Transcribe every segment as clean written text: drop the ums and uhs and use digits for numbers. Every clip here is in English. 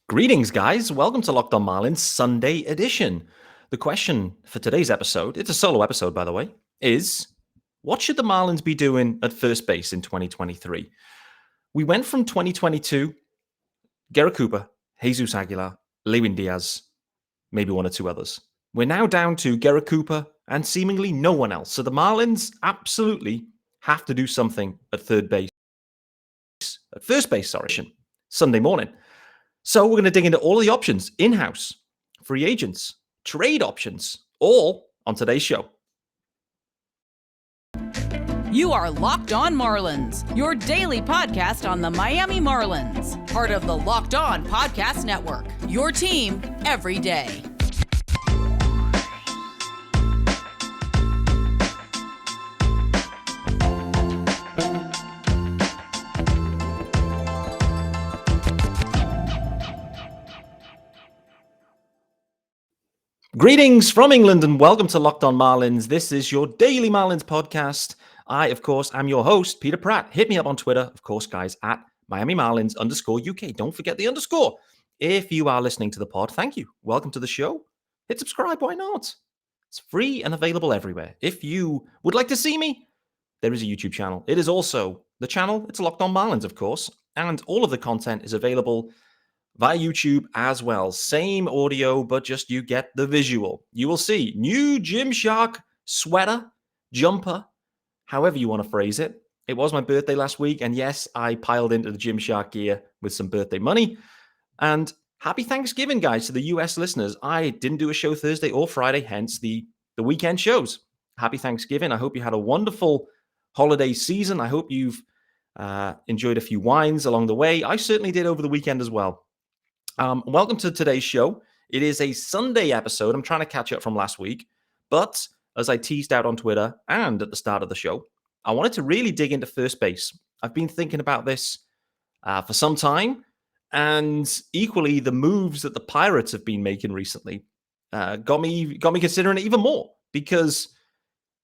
Greetings, guys. Welcome to Locked On Marlins Sunday edition. The question for today's episode, it's a solo episode, by the way, is what should the Marlins be doing at first base in 2023? We went from 2022, Garrett Cooper, Jesus Aguilar, Lewin Diaz, maybe one or two others. We're now down to Garrett Cooper and seemingly no one else. So the Marlins absolutely have to do something at first base, Sunday morning. So we're going to dig into all of the options, in-house, free agents, trade options, all on today's show. You are Locked On Marlins, your daily podcast on the Miami Marlins. Part of the Locked On Podcast Network, your team every day. Greetings from England and welcome to Locked On Marlins. This is your daily Marlins podcast. I, of course, am your host, Peter Pratt. Hit me up on Twitter, of course, guys, at Miami Marlins _UK. Don't forget the underscore. If you are listening to the pod, thank you. Welcome to the show. Hit subscribe, why not? It's free and available everywhere. If you would like to see me, there is a YouTube channel. It is also the channel. It's Locked On Marlins, of course. And all of the content is available via YouTube as well. Same audio, but just you get the visual. You will see new Gymshark sweater, jumper, however you want to phrase it. It was my birthday last week, and yes, I piled into the Gymshark gear with some birthday money. And happy Thanksgiving, guys, to the US listeners. I didn't do a show Thursday or Friday, hence the weekend shows. Happy Thanksgiving. I hope you had a wonderful holiday season. I hope you've enjoyed a few wines along the way. I certainly did over the weekend as well. Welcome to today's show. It is a Sunday episode. I'm trying to catch up from last week. But as I teased out on Twitter and at the start of the show, I wanted to really dig into first base. I've been thinking about this for some time. And equally, the moves that the Pirates have been making recently got me considering it even more. Because,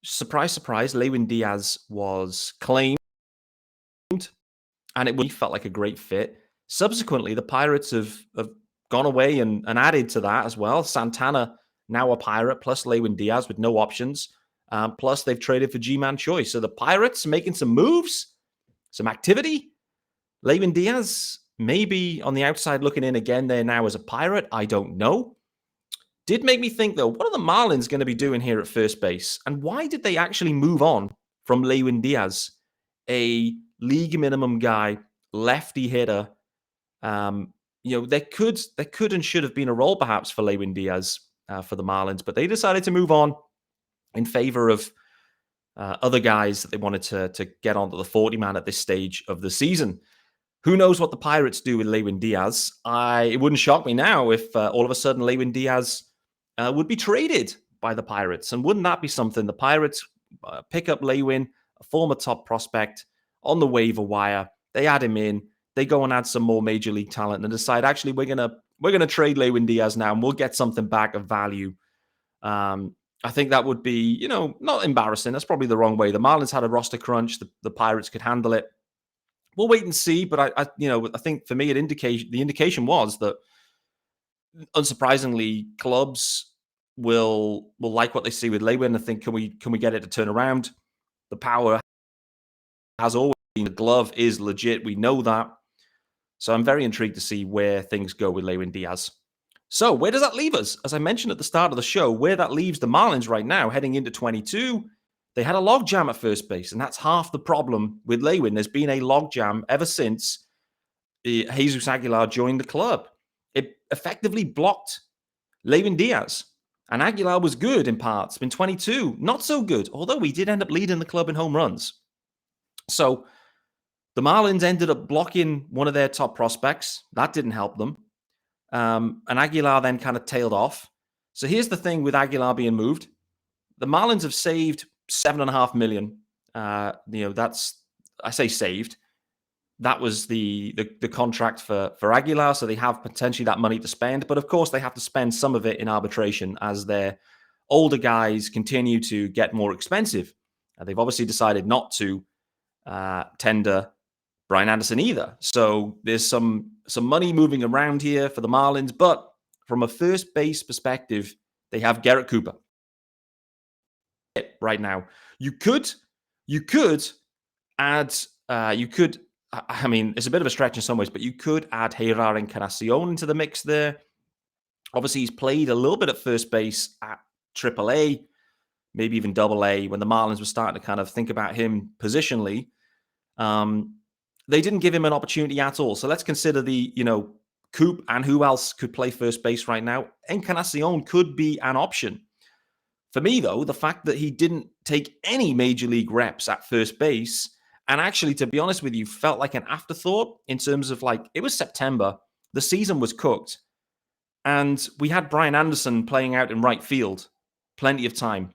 surprise, surprise, Lewin Diaz was claimed. And it felt like a great fit. Subsequently, the Pirates have gone away and added to that as well. Santana, now a Pirate, plus Lewin Diaz with no options. Plus, they've traded for G-Man Choi. So the Pirates making some moves, some activity. Lewin Diaz, maybe on the outside looking in again there now as a Pirate. I don't know. Did make me think, though, what are the Marlins going to be doing here at first base? And why did they actually move on from Lewin Diaz, a league minimum guy, lefty hitter? There could and should have been a role perhaps for Lewin Diaz for the Marlins, but they decided to move on in favor of other guys that they wanted to get onto the 40-man at this stage of the season. Who knows what the Pirates do with Lewin Diaz? It wouldn't shock me now if all of a sudden Lewin Diaz would be traded by the Pirates. And wouldn't that be something? The Pirates pick up Lewin, a former top prospect, on the waiver wire. They add him in. They go and add some more major league talent and decide, actually, we're gonna trade Lewin Diaz now and we'll get something back of value. I think that would be, not embarrassing. That's probably the wrong way. The Marlins had a roster crunch. The Pirates could handle it. We'll wait and see. But I think for me, the indication was that, unsurprisingly, clubs will like what they see with Lewin. I think can we get it to turn around? The power has always been. The glove is legit. We know that. So I'm very intrigued to see where things go with Lewin Diaz. So where does that leave us? As I mentioned at the start of the show, where that leaves the Marlins right now, heading into 22, they had a logjam at first base, and that's half the problem with Lewin. There's been a logjam ever since Jesus Aguilar joined the club. It effectively blocked Lewin Diaz. And Aguilar was good in parts. In 22, not so good, although he did end up leading the club in home runs. So the Marlins ended up blocking one of their top prospects. That didn't help them. And Aguilar then kind of tailed off. So here's the thing with Aguilar being moved. The Marlins have saved $7.5 million. I say saved. That was the contract for Aguilar. So they have potentially that money to spend. But of course, they have to spend some of it in arbitration as their older guys continue to get more expensive. They've obviously decided not to tender Brian Anderson either. So there's some some money moving around here for the Marlins, but from a first base perspective, they have Garrett Cooper right now. You could add, I mean, it's a bit of a stretch in some ways, but you could add Heirar Encarnacion into the mix there. Obviously, he's played a little bit at first base at AAA, maybe even AA, when the Marlins were starting to kind of think about him positionally. They didn't give him an opportunity at all. So let's consider the, Coop and who else could play first base right now. Encarnacion could be an option. For me, though, the fact that he didn't take any major league reps at first base, and actually, to be honest with you, felt like an afterthought in terms of it was September, the season was cooked, and we had Brian Anderson playing out in right field, plenty of time.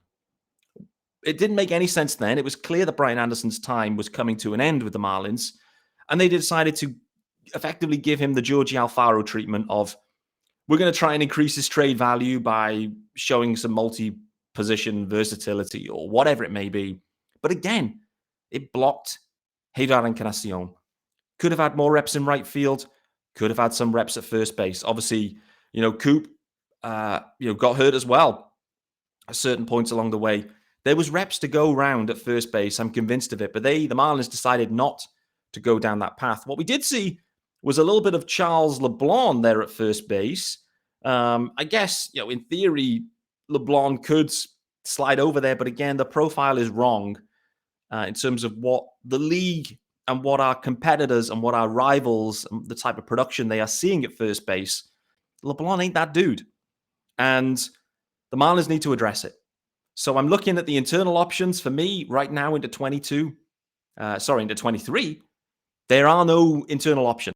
It didn't make any sense then. It was clear that Brian Anderson's time was coming to an end with the Marlins, and they decided to effectively give him the Georgie Alfaro treatment of, we're going to try and increase his trade value by showing some multi-position versatility or whatever it may be. But again, it blocked Heirar Encarnacion. Could have had more reps in right field, could have had some reps at first base. Obviously, Coop, got hurt as well at certain points along the way. There was reps to go round at first base. I'm convinced of it. But the Marlins decided not to go down that path. What we did see was a little bit of Charles LeBlanc there at first base. I guess, in theory, LeBlanc could slide over there. But again, the profile is wrong in terms of what the league and what our competitors and what our rivals, and the type of production they are seeing at first base. LeBlanc ain't that dude. And the Marlins need to address it. So I'm looking at the internal options for me right now into 23. There are no internal options.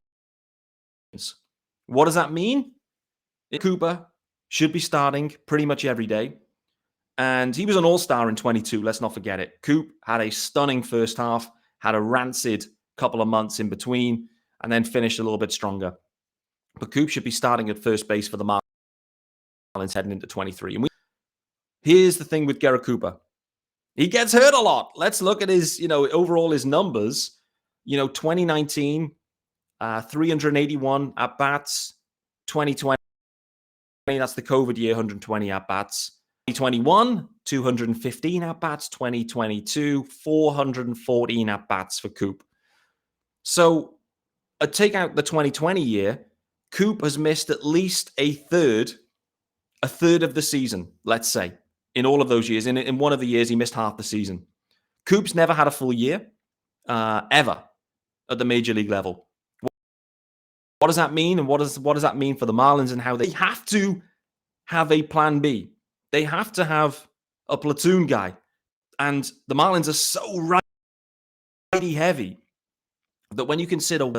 What does that mean? Cooper should be starting pretty much every day. And he was an all-star in 22. Let's not forget it. Coop had a stunning first half, had a rancid couple of months in between, and then finished a little bit stronger. But Coop should be starting at first base for the Marlins heading into 23. And here's the thing with Garrett Cooper. He gets hurt a lot. Let's look at his, overall his numbers. 2019, 381 at-bats. 2020, that's the COVID year, 120 at-bats. 2021, 215 at-bats. 2022, 414 at-bats for Coop. So, take out the 2020 year, Coop has missed at least a third of the season, let's say, in all of those years. In one of the years, he missed half the season. Coop's never had a full year, ever, at the major league level. What does that mean? And what does that mean for the Marlins and how they have to have a plan B? They have to have a platoon guy. And the Marlins are so righty heavy that when you consider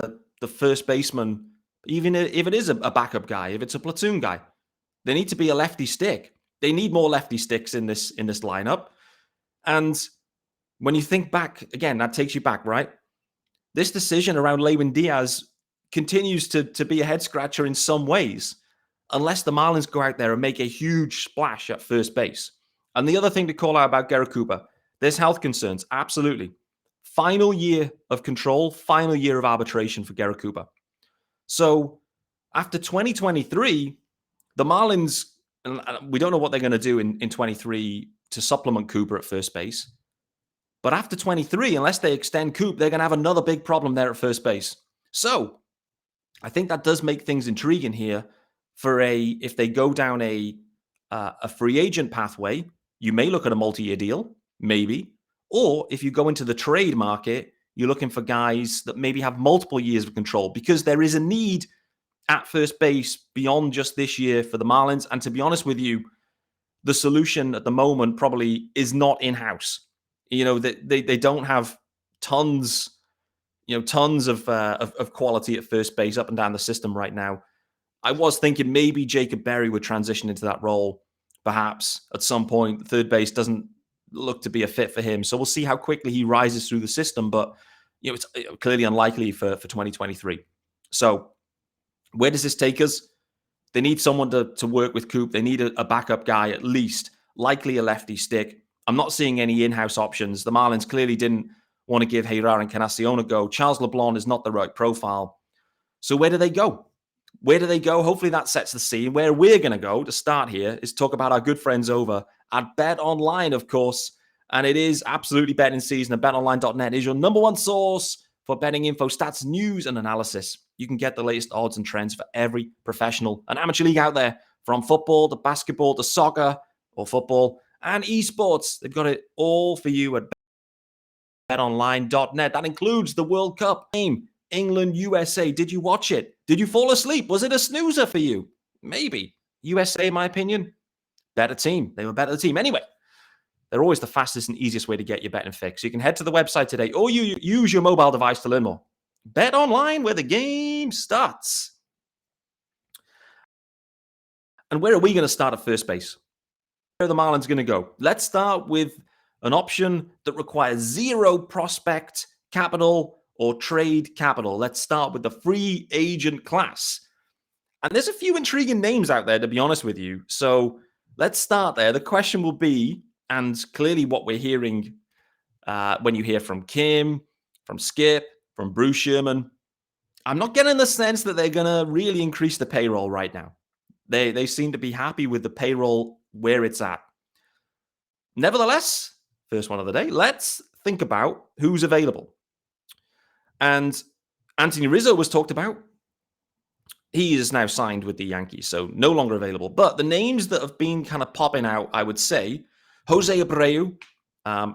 the first baseman, even if it is a backup guy, if it's a platoon guy, they need to be a lefty stick. They need more lefty sticks in this lineup. And when you think back, again, that takes you back, right? This decision around Lewin Diaz continues to be a head scratcher in some ways, unless the Marlins go out there and make a huge splash at first base. And the other thing to call out about Garrett Cooper, there's health concerns, absolutely. Final year of control, final year of arbitration for Garrett Cooper. So after 2023, the Marlins, we don't know what they're going to do in 23 to supplement Cooper at first base. But after 23, unless they extend Coop, they're going to have another big problem there at first base. So I think that does make things intriguing here if they go down a free agent pathway, you may look at a multi-year deal, maybe. Or if you go into the trade market, you're looking for guys that maybe have multiple years of control, because there is a need at first base beyond just this year for the Marlins. And to be honest with you, the solution at the moment probably is not in-house. They don't have tons of quality at first base up and down the system right now. I was thinking maybe Jacob Berry would transition into that role, perhaps at some point. Third base doesn't look to be a fit for him, so we'll see how quickly he rises through the system. But it's clearly unlikely for 2023. So where does this take us? They need someone to work with Coop. They need a backup guy at least, likely a lefty stick. I'm not seeing any in-house options. The Marlins clearly didn't want to give Heirar Encarnacion a go. Charles LeBlanc is not the right profile. So where do they go? Where do they go? Hopefully that sets the scene. Where we're going to go to start here is talk about our good friends over at Bet Online, of course. And it is absolutely betting season. And betonline.net is your number one source for betting info, stats, news, and analysis. You can get the latest odds and trends for every professional and amateur league out there, from football to basketball to soccer or football and esports. They've got it all for you at betonline.net. That includes the World Cup game, England, USA. Did you watch it? Did you fall asleep? Was it a snoozer for you? Maybe. USA, in my opinion, better team. They were better team. Anyway, they're always the fastest and easiest way to get your betting fix. You can head to the website today or you use your mobile device to learn more. Bet online where the game starts. And where are we going to start at first base? Where are the Marlins going to go? Let's start with an option that requires zero prospect capital or trade capital. Let's start with the free agent class. And there's a few intriguing names out there, to be honest with you. So let's start there. The question will be, and clearly what we're hearing when you hear from Kim, from Skip, from Bruce Sherman, I'm not getting the sense that they're going to really increase the payroll right now. They seem to be happy with the payroll where it's at. Nevertheless, first one of the day, let's think about who's available. And Anthony Rizzo was talked about. He is now signed with the Yankees, so no longer available. But the names that have been kind of popping out, I would say, Jose Abreu,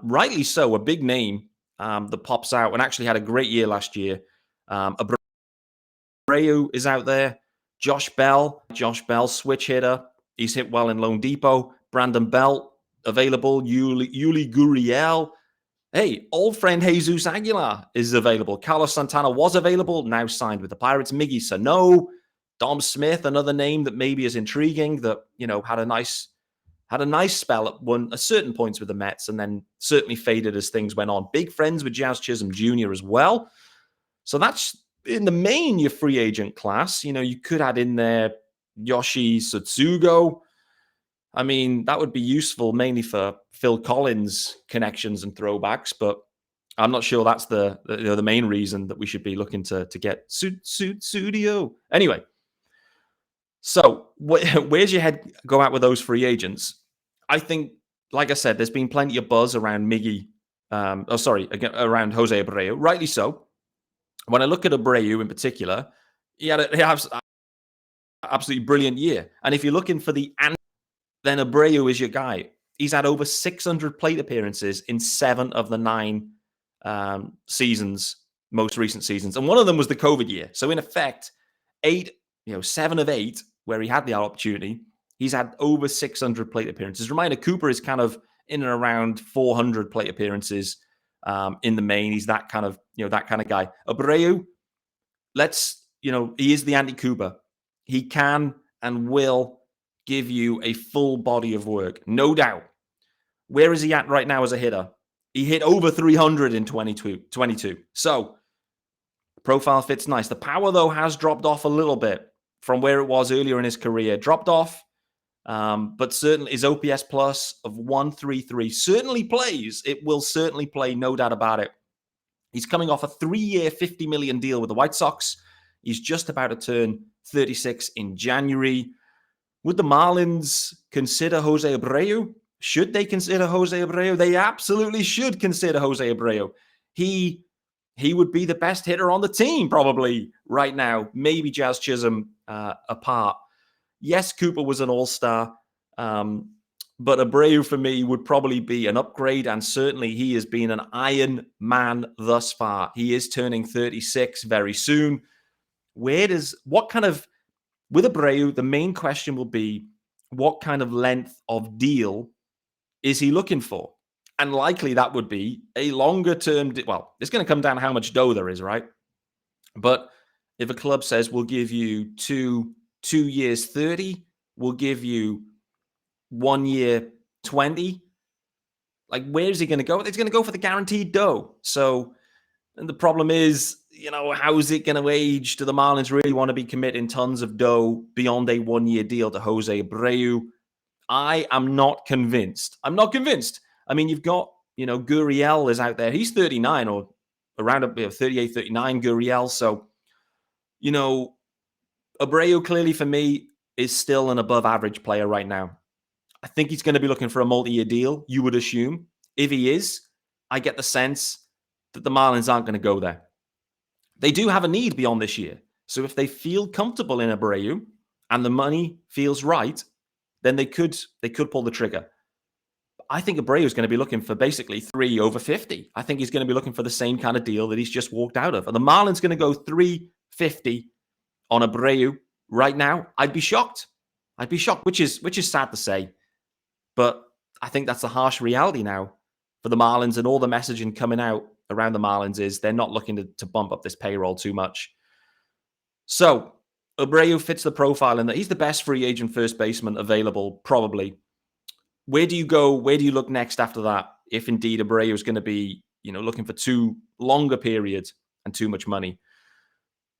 rightly so, a big name that pops out and actually had a great year last year. Abreu is out there. Josh Bell, switch hitter. He's hit well in Lone Depot. Brandon Belt, available. Yuli Gurriel. Hey, old friend Jesus Aguilar is available. Carlos Santana was available, now signed with the Pirates. Miggy Sano, Dom Smith, another name that maybe is intriguing, that, you know, had a nice spell at certain points with the Mets and then certainly faded as things went on. Big friends with Jazz Chisholm Jr. as well. So that's in the main your free agent class. You know, you could add in there Yoshi Tsutsugo. I mean, that would be useful mainly for Phil Collins connections and throwbacks, but I'm not sure that's the main reason that we should be looking to get Studio. Anyway, so where's your head go out with those free agents? I think, like I said, there's been plenty of buzz around around Jose Abreu, rightly so. When I look at Abreu in particular, he had an absolutely brilliant year. And if you're looking for the answer, then Abreu is your guy. He's had over 600 plate appearances in 7 of the 9 seasons, most recent seasons. And one of them was the COVID year. So in effect, 7 of 8, where he had the opportunity, he's had over 600 plate appearances. Reminder, Cooper is kind of in and around 400 plate appearances in the main. He's that kind of guy. Abreu, he is the Andy Cooper. He can and will give you a full body of work, no doubt. Where is he at right now as a hitter? He hit over 300 in 22. So profile fits nice. The power, though, has dropped off a little bit from where it was earlier in his career. Dropped off, but certainly his OPS plus of 133 certainly plays. It will certainly play, no doubt about it. He's coming off a 3-year, $50 million deal with the White Sox. He's just about to turn 36 in January. Would the Marlins consider Jose Abreu? Should they consider Jose Abreu? They absolutely should consider Jose Abreu. He would be the best hitter on the team probably right now. Maybe Jazz Chisholm apart. Yes, Cooper was an all-star, but Abreu for me would probably be an upgrade, and certainly he has been an Iron Man thus far. He is turning 36 very soon. With Abreu, the main question will be, what kind of length of deal is he looking for? And likely that would be a longer term. Well, it's going to come down to how much dough there is, right? But if a club says, we'll give you 2 years 30, we'll give you 1 year 20, like, where is he going to go? He's going to go for the guaranteed dough. So, and the problem is, how is it going to age? Do the Marlins really want to be committing tons of dough beyond a 1-year deal to Jose Abreu? I am not convinced. I'm not convinced. I mean, you've got, Gurriel is out there. He's 39 or around 38, 39, Gurriel. So You know, Abreu clearly for me is still an above average player right now. I think he's going to be looking for a multi-year deal, you would assume. If he is, I get the sense that the Marlins aren't going to go there. They do have a need beyond this year. So if they feel comfortable in Abreu and the money feels right, then they could pull the trigger. I think Abreu is going to be looking for basically 3 over 50. I think he's going to be looking for the same kind of deal that he's just walked out of. And the Marlins going to go 350 on Abreu right now. I'd be shocked. Which is sad to say. But I think that's the harsh reality now for the Marlins, and all the messaging coming out around the Marlins is they're not looking to bump up this payroll too much. So Abreu fits the profile in that he's the best free agent first baseman available, probably. Where do you go? Where do you look next after that? If indeed Abreu is going to be, looking for too longer periods and too much money.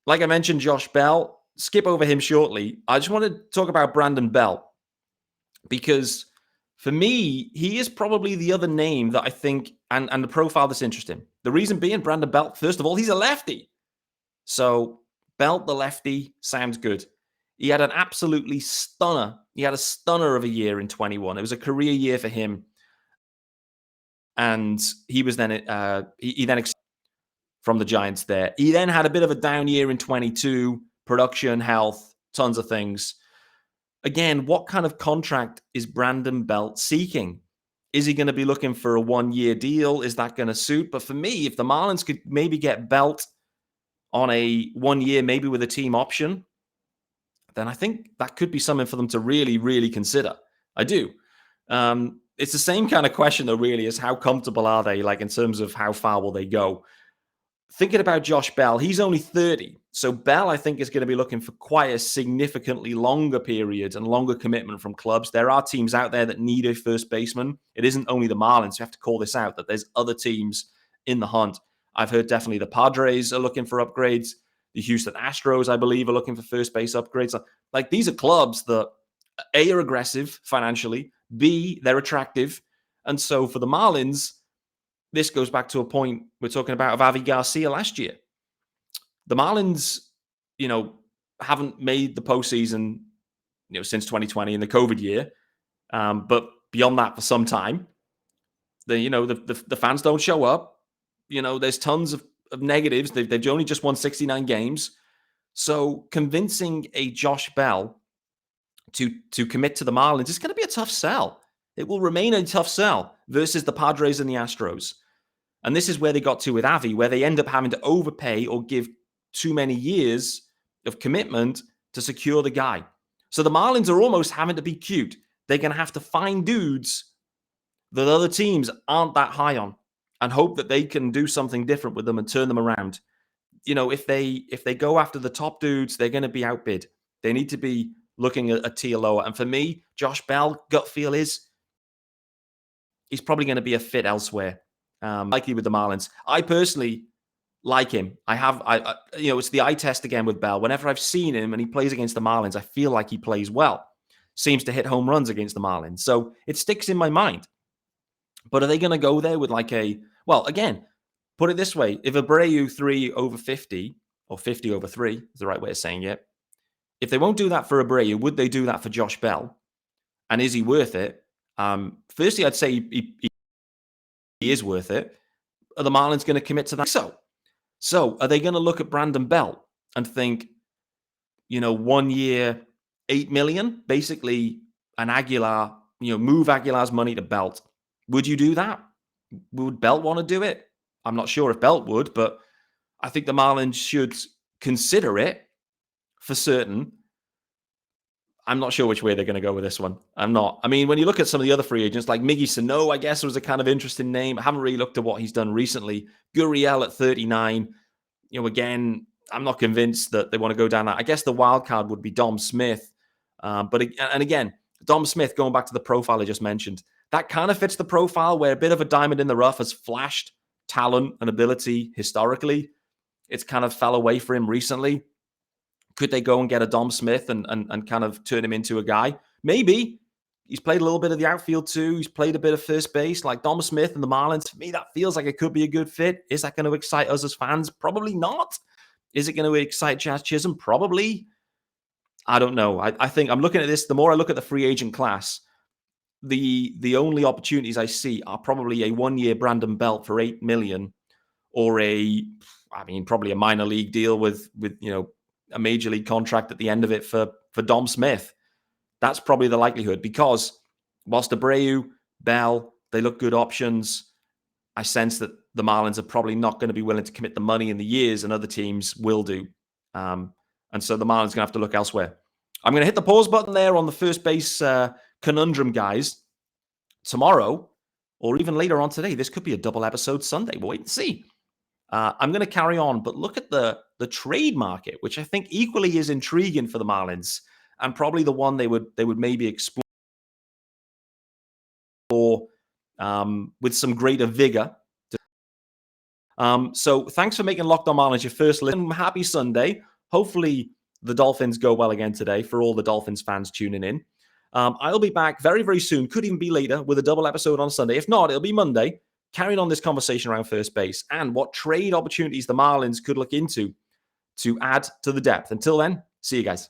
Like I mentioned, Josh Bell, skip over him shortly. I just want to talk about Brandon Bell because for me, he is probably the other name that I think, and the profile that's interesting. The reason being, Brandon Belt, first of all, he's a lefty. So Belt, the lefty, sounds good. He had an absolutely stunner. He had a stunner of a year in 21. It was a career year for him. And he was then, he then from the Giants there. He then had a bit of a down year in 22, production, health, tons of things. Again, what kind of contract is Brandon Belt seeking? Is he going to be looking for a 1-year deal? Is that going to suit? But for me, if the Marlins could maybe get Belt on a 1 year, maybe with a team option, then I think that could be something for them to really, really consider. I do. It's the same kind of question, though, really, as how comfortable are they, like in terms of how far will they go? Thinking about Josh Bell, he's only 30. So Bell, I think, is going to be looking for quite a significantly longer period and longer commitment from clubs. There are teams out there that need a first baseman. It isn't only the Marlins. You have to call this out, that there's other teams in the hunt. I've heard definitely the Padres are looking for upgrades. The Houston Astros, I believe, are looking for first base upgrades. Like, these are clubs that, A, are aggressive financially, B, they're attractive. And so for the Marlins, this goes back to a point we're talking about of Avi Garcia last year. The Marlins, haven't made the postseason, since 2020 in the COVID year. But beyond that, for some time, the fans don't show up. There's tons of negatives. They've only just won 69 games. So convincing a Josh Bell to commit to the Marlins is going to be a tough sell. It will remain a tough sell versus the Padres and the Astros. And this is where they got to with Avi, where they end up having to overpay or give too many years of commitment to secure the guy. So the Marlins are almost having to be cute. They're going to have to find dudes that other teams aren't that high on and hope that they can do something different with them and turn them around. If they go after the top dudes, they're going to be outbid. They need to be looking at a tier lower. And for me, Josh Bell, gut feel is he's probably going to be a fit elsewhere, likely with the Marlins. I personally like him. It's the eye test again with Bell. Whenever I've seen him and he plays against the Marlins, I feel like he plays well. Seems to hit home runs against the Marlins. So it sticks in my mind. But are they going to go there with again, put it this way. If Abreu 3 over 50 or 50 over 3 is the right way of saying it, if they won't do that for Abreu, would they do that for Josh Bell? And is he worth it? Firstly, I'd say he is worth it. Are the Marlins going to commit to that? So are they going to look at Brandon Bell and think, 1 year, $8 million, basically an Aguilar, move Aguilar's money to Belt? Would you do that? Would Belt want to do it? I'm not sure if Belt would, but I think the Marlins should consider it for certain. I'm not sure which way they're going to go with this one. I'm not. I mean, when you look at some of the other free agents, like Miggy Sano, I guess was a kind of interesting name. I haven't really looked at what he's done recently. Gurriel at 39. Again, I'm not convinced that they want to go down that. I guess the wild card would be Dom Smith. But again, Dom Smith, going back to the profile I just mentioned, that kind of fits the profile where a bit of a diamond in the rough has flashed talent and ability historically. It's kind of fell away for him recently. Could they go and get a Dom Smith and kind of turn him into a guy? Maybe. He's played a little bit of the outfield too. He's played a bit of first base. Like Dom Smith and the Marlins, for me, that feels like it could be a good fit. Is that going to excite us as fans? Probably not. Is it going to excite Jazz Chisholm? Probably. I don't know. I think I'm looking at this. The more I look at the free agent class, the only opportunities I see are probably a 1-year Brandon Belt for $8 million, or probably a minor league deal with a major league contract at the end of it for Dom Smith. That's probably the likelihood, because whilst Abreu, Bell, they look good options, I sense that the Marlins are probably not going to be willing to commit the money in the years, and other teams will do. And so the Marlins are going to have to look elsewhere. I'm going to hit the pause button there on the first base conundrum, guys. Tomorrow, or even later on today, this could be a double episode Sunday. We'll wait and see. I'm going to carry on, but look at the trade market, which I think equally is intriguing for the Marlins, and probably the one they would maybe explore with some greater vigor. So thanks for making Locked On Marlins your first listen. Happy Sunday. Hopefully the Dolphins go well again today for all the Dolphins fans tuning in. I'll be back very, very soon. Could even be later with a double episode on Sunday. If not, it'll be Monday, carrying on this conversation around first base and what trade opportunities the Marlins could look into to add to the depth. Until then, see you guys.